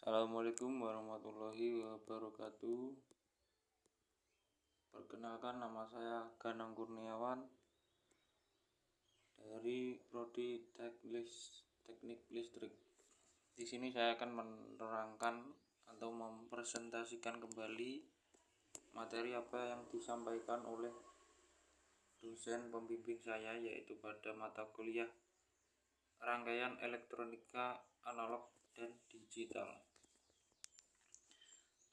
Assalamualaikum warahmatullahi wabarakatuh. Perkenalkan, nama saya Ganang Kurniawan dari Prodi Teknik Listrik. Di sini saya akan menerangkan atau mempresentasikan kembali materi apa yang disampaikan oleh dosen pembimbing saya, yaitu pada mata kuliah rangkaian elektronika analog dan digital.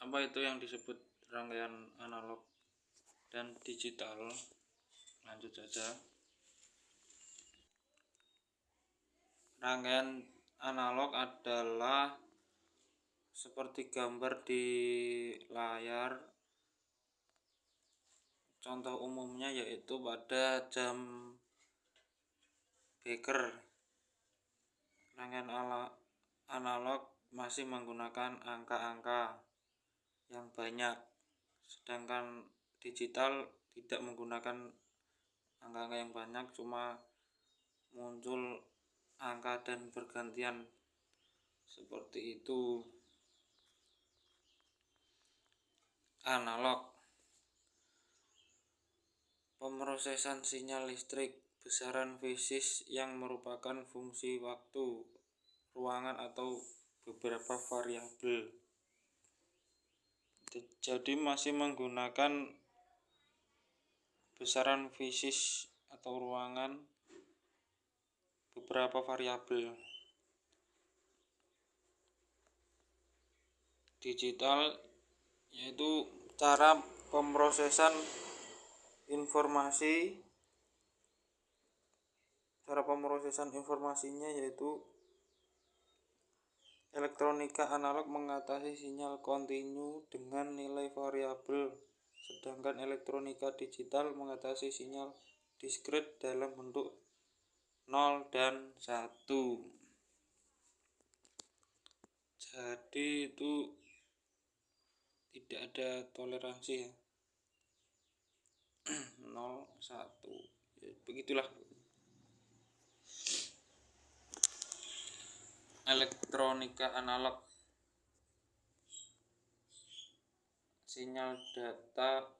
Apa itu yang disebut rangkaian analog dan digital? Lanjut saja. Rangkaian analog adalah seperti gambar di layar. Contoh umumnya yaitu pada jam beker. Rangkaian analog masih menggunakan angka-angka yang banyak, sedangkan digital tidak menggunakan angka-angka yang banyak, cuma muncul angka dan bergantian seperti itu. Analog, pemrosesan sinyal listrik besaran fisis yang merupakan fungsi waktu, ruangan atau beberapa variabel. Jadi masih menggunakan besaran fisis atau ruangan, beberapa variabel. Digital yaitu cara pemrosesan informasi. Cara pemrosesan informasinya yaitu elektronika analog mengatasi sinyal kontinu dengan nilai variabel, sedangkan elektronika digital mengatasi sinyal diskret dalam bentuk 0 dan 1. Jadi itu tidak ada toleransi ya. 0, 1. Ya, begitulah. Elektronika analog, sinyal data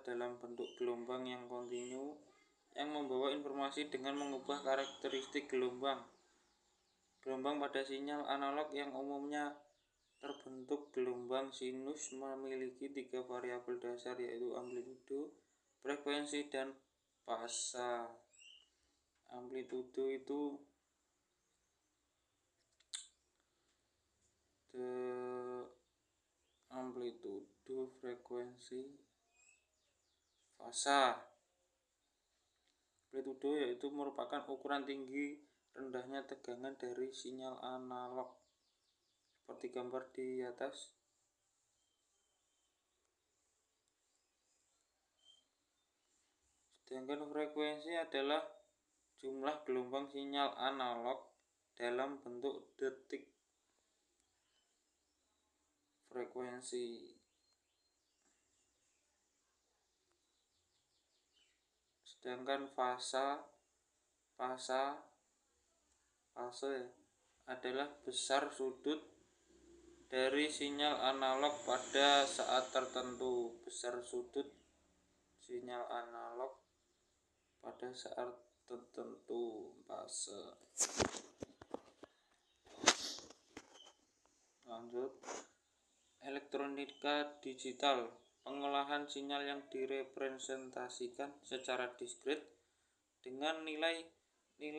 dalam bentuk gelombang yang kontinu yang membawa informasi dengan mengubah karakteristik gelombang. Gelombang pada sinyal analog yang umumnya terbentuk gelombang sinus memiliki 3 variabel dasar, yaitu amplitudo, frekuensi, dan fasa. Amplitudo itu amplitudo, frekuensi, fasa. Amplitudo yaitu merupakan ukuran tinggi rendahnya tegangan dari sinyal analog seperti gambar di atas. Sedangkan frekuensi adalah jumlah gelombang sinyal analog dalam bentuk detik. Frekuensi. Sedangkan fase adalah besar sudut dari sinyal analog pada saat tertentu. Besar sudut sinyal analog pada saat tertentu. Fase. Lanjut. Elektronika digital, pengolahan sinyal yang direpresentasikan secara diskret dengan nilai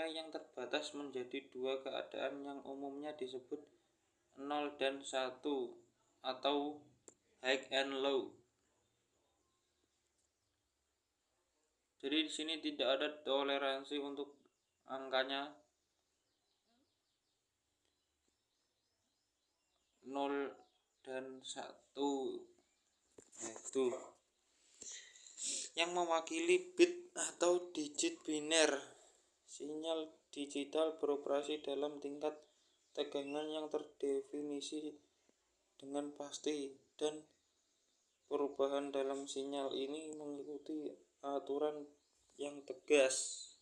yang terbatas menjadi 2 keadaan yang umumnya disebut 0 dan 1 atau high and low. Jadi di sini tidak ada toleransi untuk angkanya 0 dan 1, yaitu yang mewakili bit atau digit biner. Sinyal digital beroperasi dalam tingkat tegangan yang terdefinisi dengan pasti, dan perubahan dalam sinyal ini mengikuti aturan yang tegas.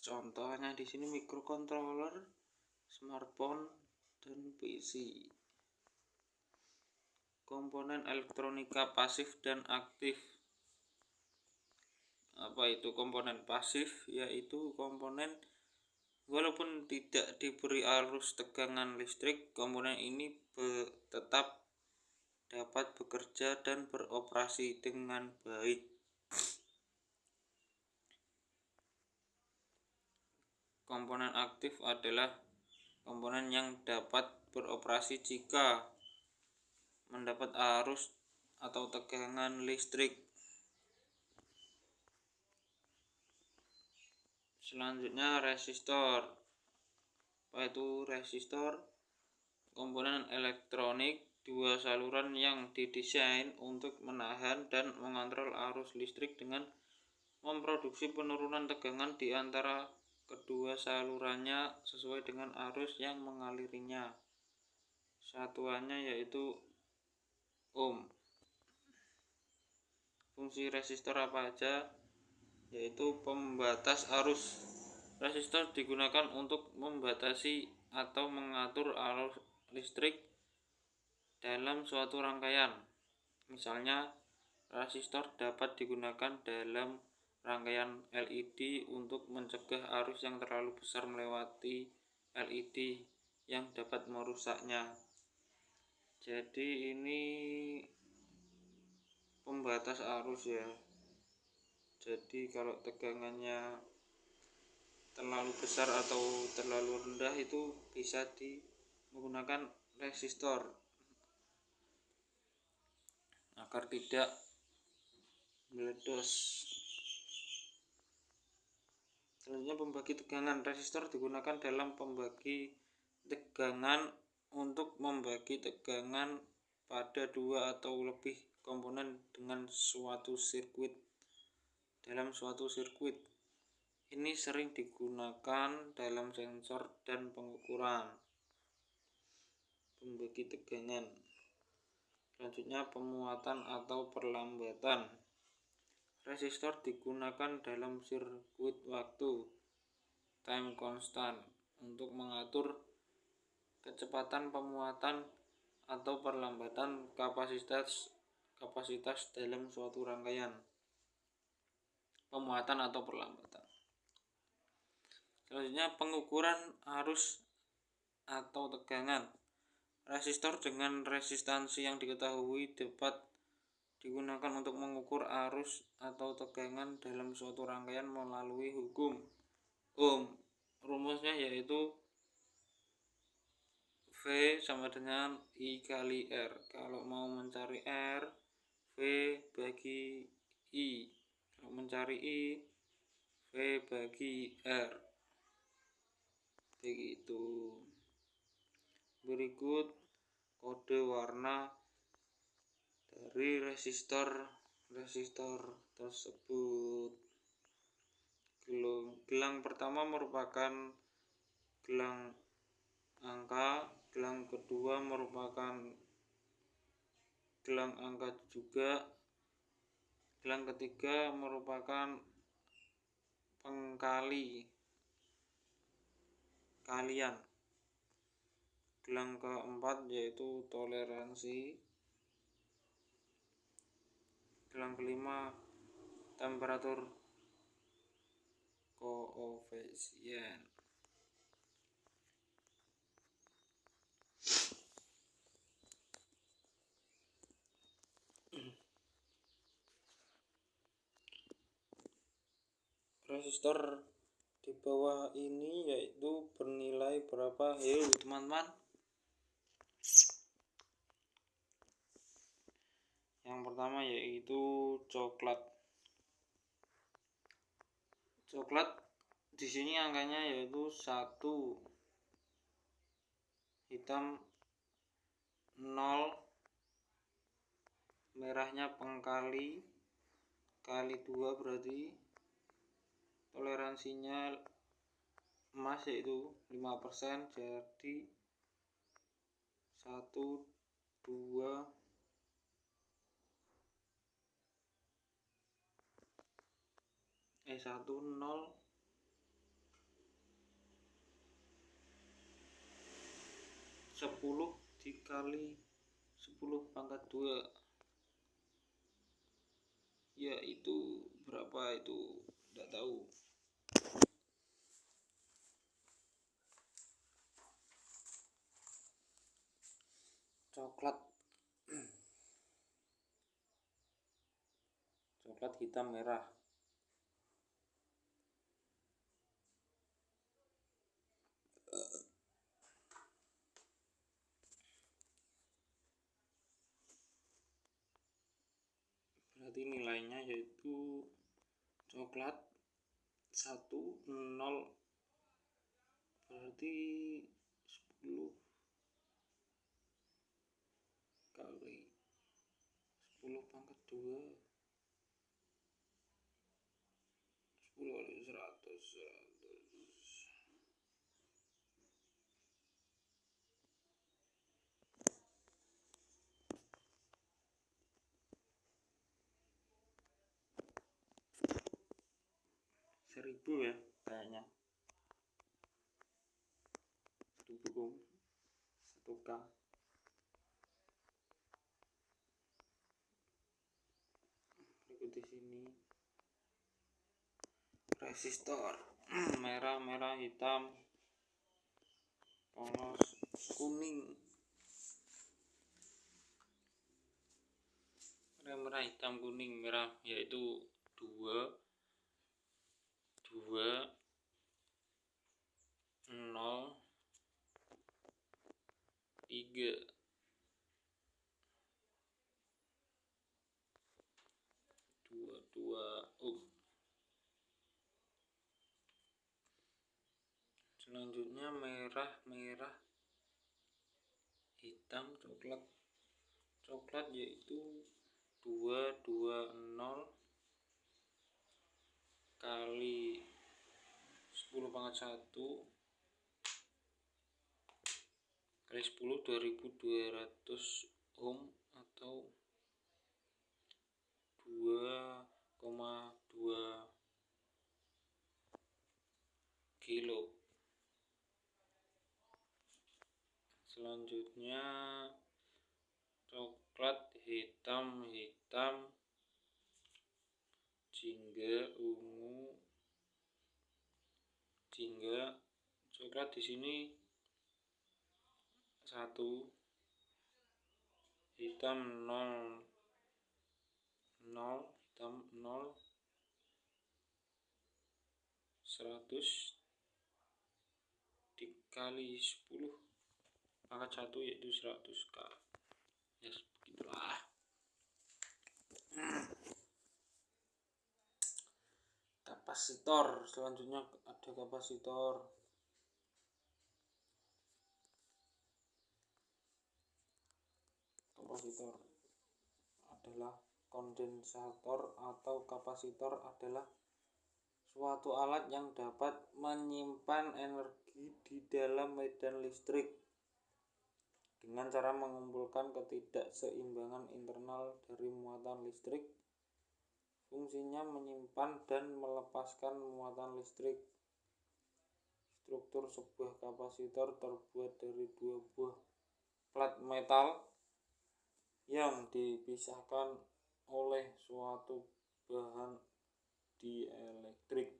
Contohnya di sini microcontroller, smartphone, dan PC. Komponen elektronika pasif dan aktif. Apa itu komponen pasif? Yaitu komponen walaupun tidak diberi arus tegangan listrik, komponen ini tetap dapat bekerja dan beroperasi dengan baik. Komponen aktif adalah komponen yang dapat beroperasi jika mendapat arus atau tegangan listrik. Selanjutnya resistor. Apa itu resistor? Komponen elektronik dua saluran yang didesain untuk menahan dan mengontrol arus listrik dengan memproduksi penurunan tegangan di antara kedua salurannya sesuai dengan arus yang mengalirinya. Satuannya yaitu ohm. Fungsi resistor apa aja? Yaitu pembatas arus. Resistor digunakan untuk membatasi atau mengatur arus listrik dalam suatu rangkaian. Misalnya, resistor dapat digunakan dalam rangkaian LED untuk mencegah arus yang terlalu besar melewati LED yang dapat merusaknya. Jadi ini pembatas arus ya. Jadi kalau tegangannya terlalu besar atau terlalu rendah itu bisa menggunakan resistor agar tidak meledos. Selanjutnya pembagi tegangan. Resistor digunakan dalam pembagi tegangan untuk membagi tegangan pada dua atau lebih komponen dengan suatu sirkuit. Dalam suatu sirkuit ini sering digunakan dalam sensor dan pengukuran pembagi tegangan. Selanjutnya pemuatan atau perlambatan. Resistor digunakan dalam sirkuit waktu time constant untuk mengatur kecepatan pemuatan atau perlambatan kapasitas dalam suatu rangkaian pemuatan atau perlambatan. Selanjutnya pengukuran arus atau tegangan. Resistor dengan resistansi yang diketahui dapat digunakan untuk mengukur arus atau tegangan dalam suatu rangkaian melalui hukum ohm. Rumusnya yaitu V sama dengan I kali R. Kalau mau mencari R, V bagi I. Kalau mencari I, V bagi R. Begitu. Berikut kode warna dari resistor tersebut. Gelang pertama merupakan gelang angka, gelang kedua merupakan gelang angka juga, gelang ketiga merupakan kalian, gelang keempat yaitu toleransi, gelang kelima temperatur koefisien. Resistor di bawah ini yaitu bernilai berapa? Yuk teman-teman. Yang pertama yaitu coklat. Coklat di sini angkanya yaitu 1, hitam 0, merahnya pengkali kali 2 berarti toleransinya emas yaitu 5%, jadi 1, 2, 1, 0, 10 dikali 10 pangkat 2, yaitu berapa itu tidak tahu. Coklat hitam merah. Berarti nilainya yaitu coklat 1,0, berarti 10 kali 10 pangkat 2, 10 kali 100. 1000 ya kayaknya. 1K. Berikut di sini resistor merah hitam polos kuning. Merah hitam kuning merah yaitu 2 0 3 2. Selanjutnya merah hitam coklat yaitu 220 kali 10 pangkat 1 kali 10 2200 ohm atau 2,2 kilo. Selanjutnya coklat hitam jingga ungu coklat di sini 1, hitam 0 100 dikali 10 pangkat 1 yaitu 100K. Yes, begitulah. Kapasitor, selanjutnya ada kapasitor. Kapasitor adalah kondensator atau kapasitor adalah suatu alat yang dapat menyimpan energi di dalam medan listrik dengan cara mengumpulkan ketidakseimbangan internal dari muatan listrik. Fungsinya menyimpan dan melepaskan muatan listrik. Struktur sebuah kapasitor terbuat dari 2 buah plat metal yang dipisahkan oleh suatu bahan dielektrik.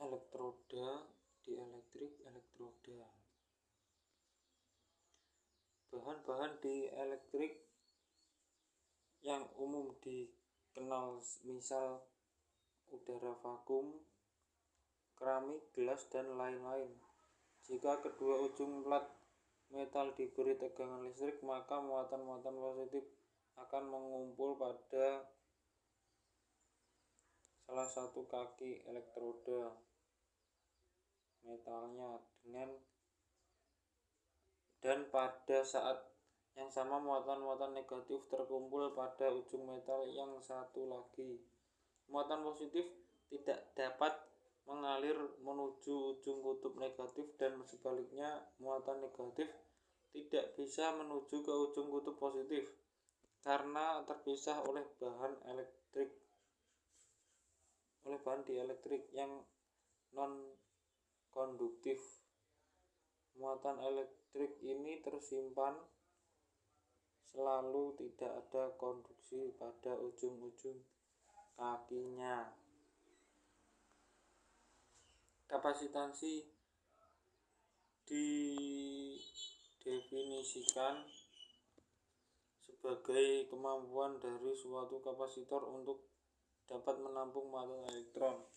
Elektroda, dielektrik, elektroda. Bahan-bahan dielektrik yang umum dikenal misal udara vakum, keramik, gelas, dan lain-lain. Jika kedua ujung plat metal diberi tegangan listrik, maka muatan-muatan positif akan mengumpul pada salah satu kaki elektroda metalnya dan pada saat yang sama muatan-muatan negatif terkumpul pada ujung metal yang satu lagi. Muatan positif tidak dapat mengalir menuju ujung kutub negatif dan sebaliknya muatan negatif tidak bisa menuju ke ujung kutub positif karena terpisah oleh bahan elektrik oleh bahan dielektrik yang non konduktif. Muatan elektrik ini tersimpan selalu, tidak ada konduksi pada ujung-ujung kakinya. Kapasitansi didefinisikan sebagai kemampuan dari suatu kapasitor untuk dapat menampung muatan elektron.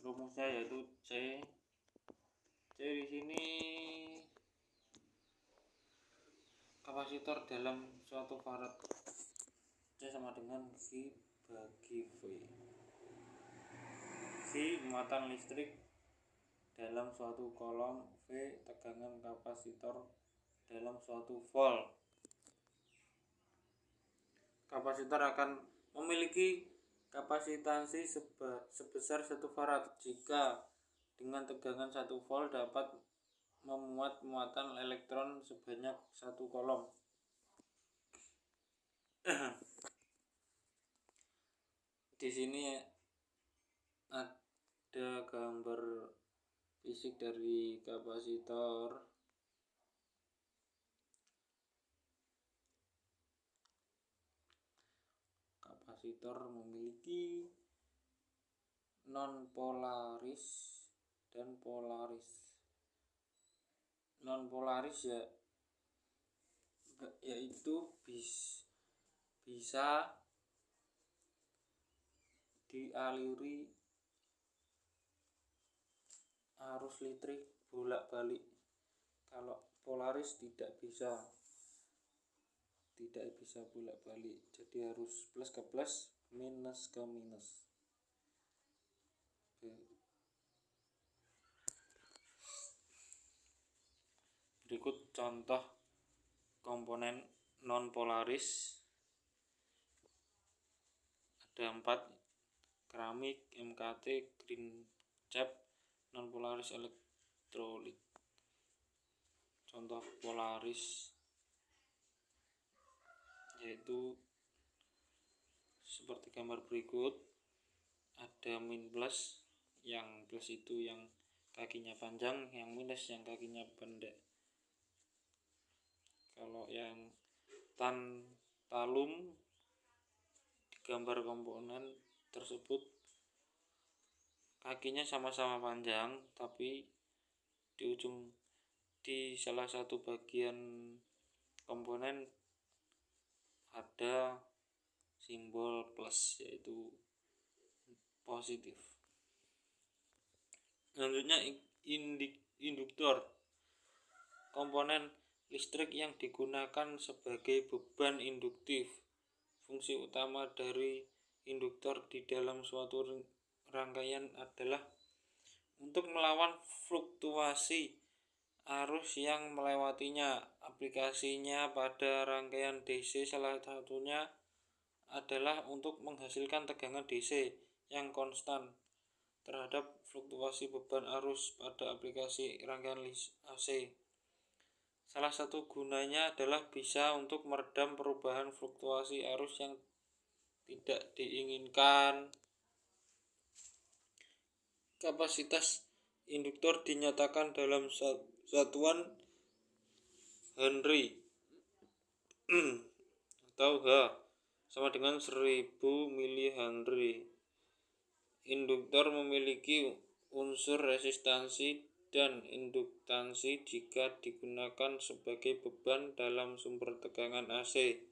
Rumusnya yaitu C di sini kapasitor dalam suatu farad. C sama dengan V bagi V. V muatan listrik dalam suatu kolom, V tegangan kapasitor dalam suatu volt. Kapasitor akan memiliki kapasitansi sebesar 1 farad jika dengan tegangan 1 volt dapat memuat muatan elektron sebanyak 1 kolom. Di sini ada gambar fisik dari kapasitor. Kapasitor memiliki non-polaris dan polaris. Non-polaris yaitu bisa dialiri arus listrik bolak-balik. Kalau polaris tidak bisa bolak-balik, jadi harus plus ke plus, minus ke minus. Berikut contoh komponen non polaris. Ada 4: keramik, MKT, green cap, non polaris elektrolit. Contoh polaris yaitu seperti gambar berikut. Ada min plus, yang plus itu yang kakinya panjang, yang minus yang kakinya pendek. Kalau yang tantalum gambar komponen tersebut kakinya sama-sama panjang, tapi di salah satu bagian komponen ada simbol plus, yaitu positif. Selanjutnya induktor, komponen listrik yang digunakan sebagai beban induktif. Fungsi utama dari induktor di dalam suatu rangkaian adalah untuk melawan fluktuasi arus yang melewatinya. Aplikasinya pada rangkaian DC salah satunya adalah untuk menghasilkan tegangan DC yang konstan terhadap fluktuasi beban arus pada aplikasi rangkaian AC. Salah satu gunanya adalah bisa untuk meredam perubahan fluktuasi arus yang tidak diinginkan. Kapasitas induktor dinyatakan dalam satuan Henry atau H sama dengan 1000 mH. Induktor memiliki unsur resistansi dan induktansi jika digunakan sebagai beban dalam sumber tegangan AC.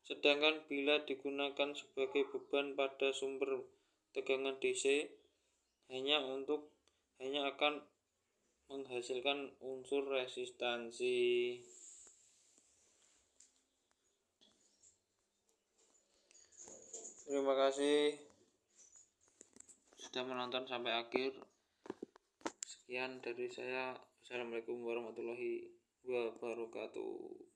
Sedangkan bila digunakan sebagai beban pada sumber tegangan DC, hanya akan menghasilkan unsur resistansi. Terima kasih sudah menonton sampai akhir. Sekian dari saya. Assalamualaikum warahmatullahi wabarakatuh.